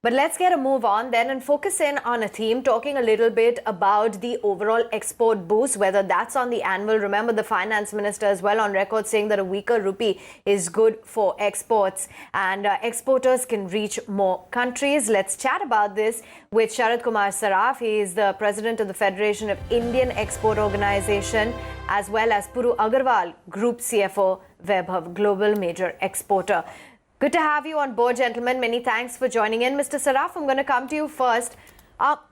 But let's get a move on then and focus in on a theme, talking a little bit about the overall export boost, whether that's on the annual. Remember, the finance minister is well on record saying that a weaker rupee is good for exports and exporters can reach more countries. Let's chat about this with Sharad Kumar Saraf. He is the president of the Federation of Indian Export Organization, as well as Puru Aggarwal, Group CFO, Vaibhav, global major exporter. Good to have you on board, gentlemen. Many thanks for joining in. Mr. Saraf, I'm going to come to you first.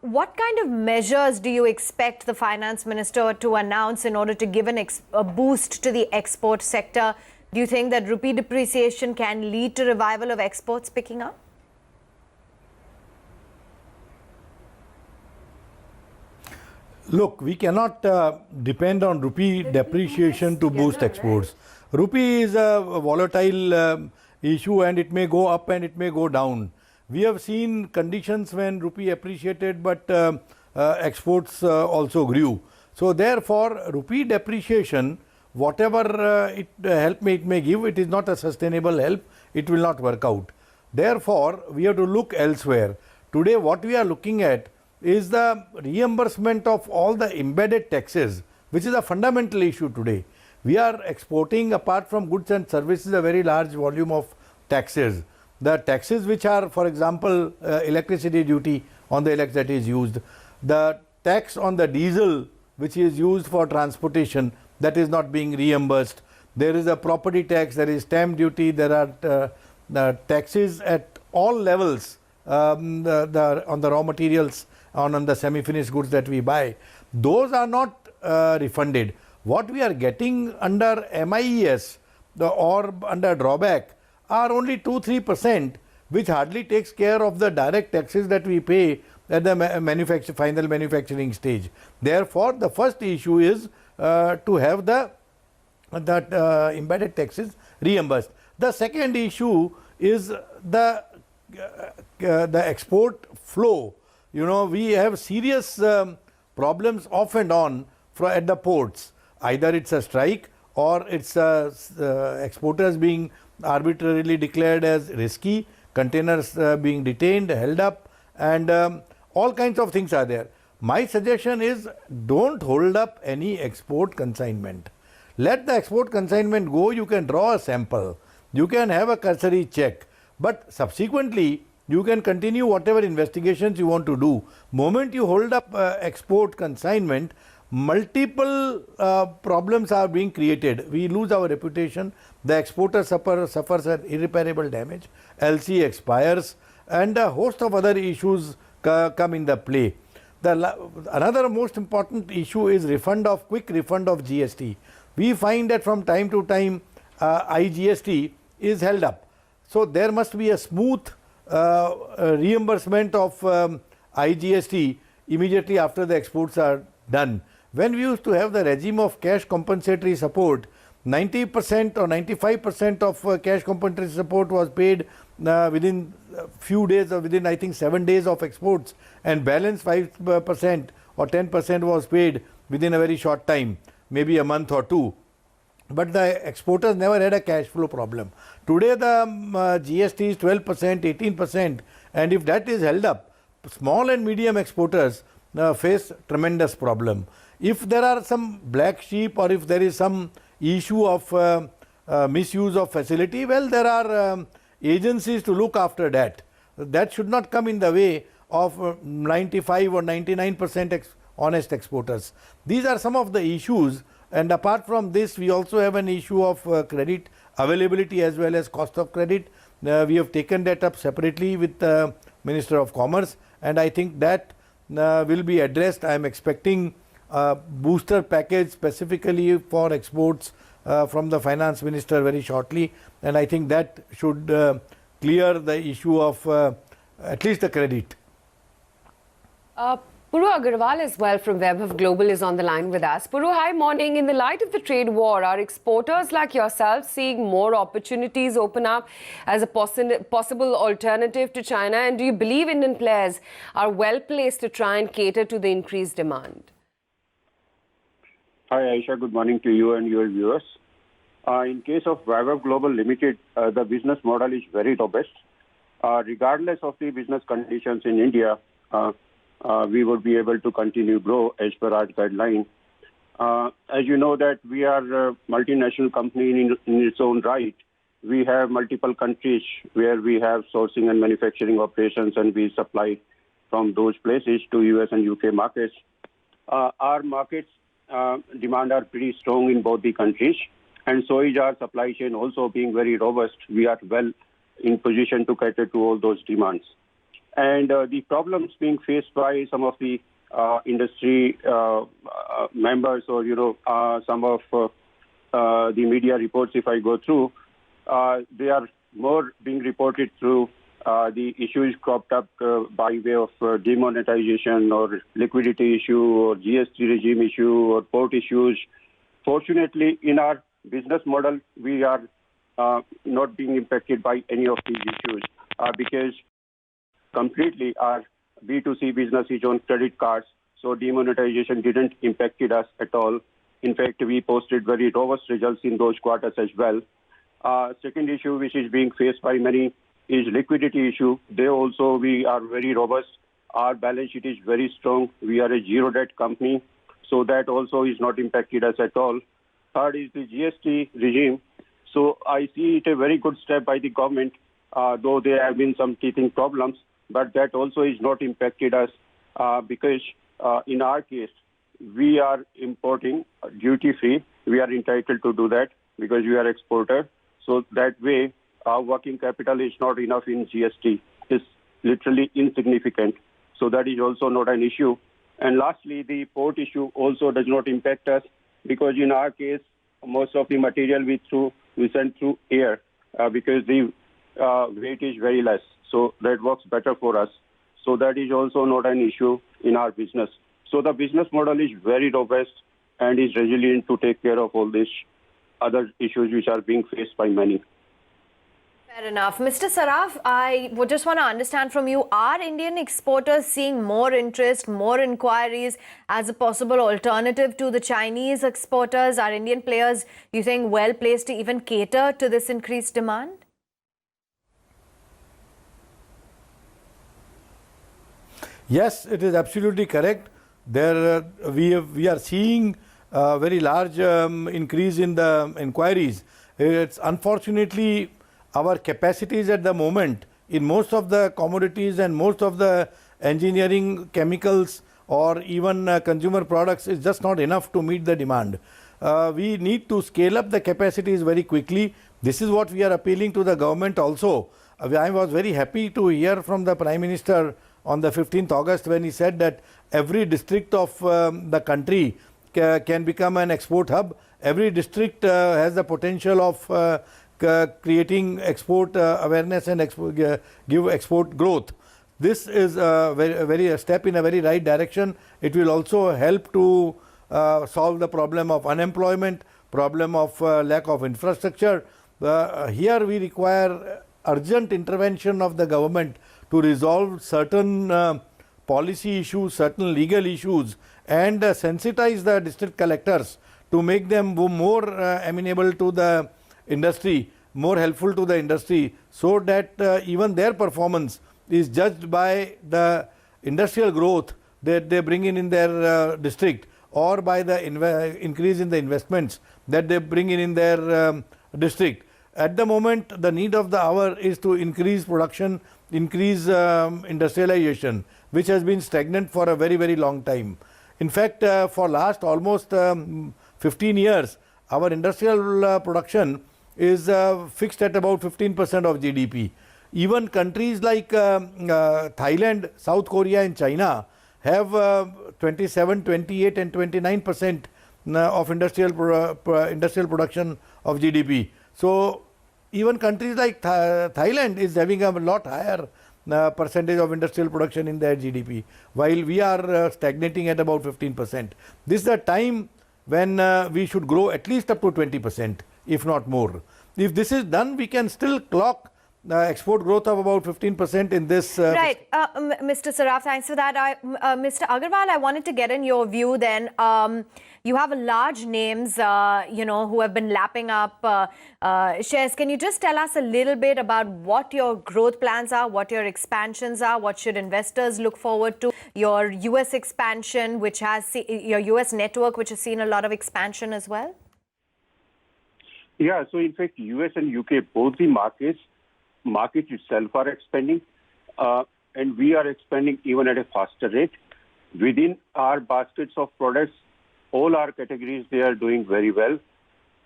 What kind of measures do you expect the finance minister to announce in order to give a boost to the export sector? Do you think that rupee depreciation can lead to revival of exports picking up? Look, we cannot depend on rupee depreciation to boost exports. Right? Rupee is a volatile issue, and it may go up and it may go down. We have seen conditions when rupee appreciated, but exports also grew. So therefore, rupee depreciation, whatever help it may give, it is not a sustainable help. It will not work out. Therefore, we have to look elsewhere. Today, what we are looking at is the reimbursement of all the embedded taxes, which is a fundamental issue today. We are exporting, apart from goods and services, a very large volume of taxes. The taxes which are, for example, electricity duty on the electricity that is used, the tax on the diesel which is used for transportation, that is not being reimbursed. There is a property tax, there is stamp duty, there are taxes at all levels on the raw materials, on the semi-finished goods that we buy. Those are not refunded. What we are getting under MIES or under drawback are only 2-3%, which hardly takes care of the direct taxes that we pay at the final manufacturing stage. Therefore, the first issue is to have that embedded taxes reimbursed. The second issue is the export flow. You know, we have serious problems off and on at the ports. Either it's a strike or it's exporters being arbitrarily declared as risky, containers being detained, held up, and all kinds of things are there. My suggestion is, don't hold up any export consignment. Let the export consignment go. You can draw a sample. You can have a cursory check. But subsequently, you can continue whatever investigations you want to do. Moment you hold up export consignment, multiple problems are being created. We lose our reputation. The exporter suffers an irreparable damage. LC expires, and a host of other issues come in the play. Another most important issue is quick refund of GST. We find that from time to time IGST is held up. So there must be a smooth reimbursement of IGST immediately after the exports are done. When we used to have the regime of cash compensatory support, 90% or 95% of cash compensatory support was paid within a few days, or within, I think, 7 days of exports, and balance 5% or 10% was paid within a very short time, maybe a month or two. But the exporters never had a cash flow problem. Today the GST is 12%, 18%, and if that is held up, small and medium exporters face tremendous problem. If there are some black sheep, or if there is some issue of misuse of facility, well, there are agencies to look after that. That should not come in the way of 95 or 99% honest exporters. These are some of the issues. And apart from this, we also have an issue of credit availability as well as cost of credit. We have taken that up separately with the Minister of Commerce, and I think that will be addressed. I am expecting a booster package specifically for exports from the Finance Minister very shortly, and I think that should clear the issue of at least the credit. Puru Aggarwal as well from Vaibhav Global is on the line with us. Puru, hi, morning. In the light of the trade war, are exporters like yourself seeing more opportunities open up as a possible alternative to China? And do you believe Indian players are well placed to try and cater to the increased demand? Hi, Aisha. Good morning to you and your viewers. In case of Vaibhav Global Limited, the business model is very robust. regardless of the business conditions in India, we would be able to continue grow as per our guideline. As you know that we are a multinational company in its own right. We have multiple countries where we have sourcing and manufacturing operations, and we supply from those places to US and UK markets. Our markets demand are pretty strong in both the countries, and so is our supply chain also being very robust. We are well in position to cater to all those demands. And the problems being faced by some of the industry members, or some of the media reports, if I go through, they are more being reported through the issues cropped up by way of demonetization or liquidity issue or GST regime issue or port issues. Fortunately, in our business model, we are not being impacted by any of these issues because completely our B2C business is on credit cards, so demonetization didn't impact us at all. In fact, we posted very robust results in those quarters as well. Second issue which is being faced by many is liquidity issue. There also we are very robust. Our balance sheet is very strong. We are a zero debt company, so that also is not impacted us at all. Third is the GST regime. So I see it a very good step by the government, though there have been some teething problems, but that also is not impacted us because in our case, we are importing duty-free. We are entitled to do that because we are exporter. So that way, our working capital is not enough in GST. It's literally insignificant. So that is also not an issue. And lastly, the port issue also does not impact us because in our case, most of the material we send through air because the weight is very less. So that works better for us. So that is also not an issue in our business. So the business model is very robust and is resilient to take care of all these other issues which are being faced by many. Fair enough. Mr. Saraf, I would just want to understand from you, are Indian exporters seeing more interest, more inquiries as a possible alternative to the Chinese exporters? Are Indian players, you think, well placed to even cater to this increased demand? Yes, it is absolutely correct. There we are seeing a very large increase in the inquiries. It's unfortunately our capacities at the moment in most of the commodities and most of the engineering chemicals or even consumer products is just not enough to meet the demand. We need to scale up the capacities very quickly. This is what we are appealing to the government also. I was very happy to hear from the Prime Minister on the 15th August when he said that every district of the country can become an export hub. Every district has the potential of creating export awareness and give export growth. This is a step in a very right direction. It will also help to solve the problem of unemployment, problem of lack of infrastructure. Here we require urgent intervention of the government to resolve certain policy issues, certain legal issues, and sensitize the district collectors to make them more amenable to the industry, more helpful to the industry, so that even their performance is judged by the industrial growth that they bring in their district, or by the increase in the investments that they bring in their district. At the moment, the need of the hour is to increase production, increase industrialization, which has been stagnant for a very, very long time. In fact, for last almost 15 years, our industrial production is fixed at about 15% of GDP. Even countries like Thailand, South Korea and China have 27, 28 and 29% of industrial production of GDP. So even countries like Thailand is having a lot higher percentage of industrial production in their GDP, while we are stagnating at about 15%. This is the time when we should grow at least up to 20%, if not more. If this is done, we can still clock export growth of about 15% in this. Right. Mr. Saraf, thanks for that. Mr. Aggarwal, I wanted to get in your view then. You have large names, who have been lapping up shares. Can you just tell us a little bit about what your growth plans are, what your expansions are, what should investors look forward to? Your US expansion, your US network, which has seen a lot of expansion as well? Yeah, so in fact, US and UK, both the markets itself are expanding, and we are expanding even at a faster rate. Within our baskets of products, all our categories, they are doing very well.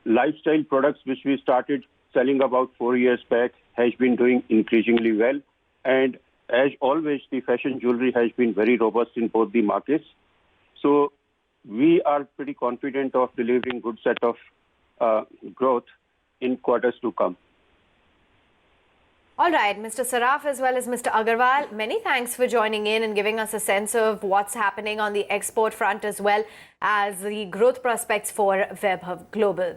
Lifestyle products, which we started selling about 4 years back, has been doing increasingly well. And as always, the fashion jewelry has been very robust in both the markets. So we are pretty confident of delivering good set of growth in quarters to come. All right, Mr. Saraf as well as Mr. Aggarwal, many thanks for joining in and giving us a sense of what's happening on the export front as well as the growth prospects for Vaibhav Global.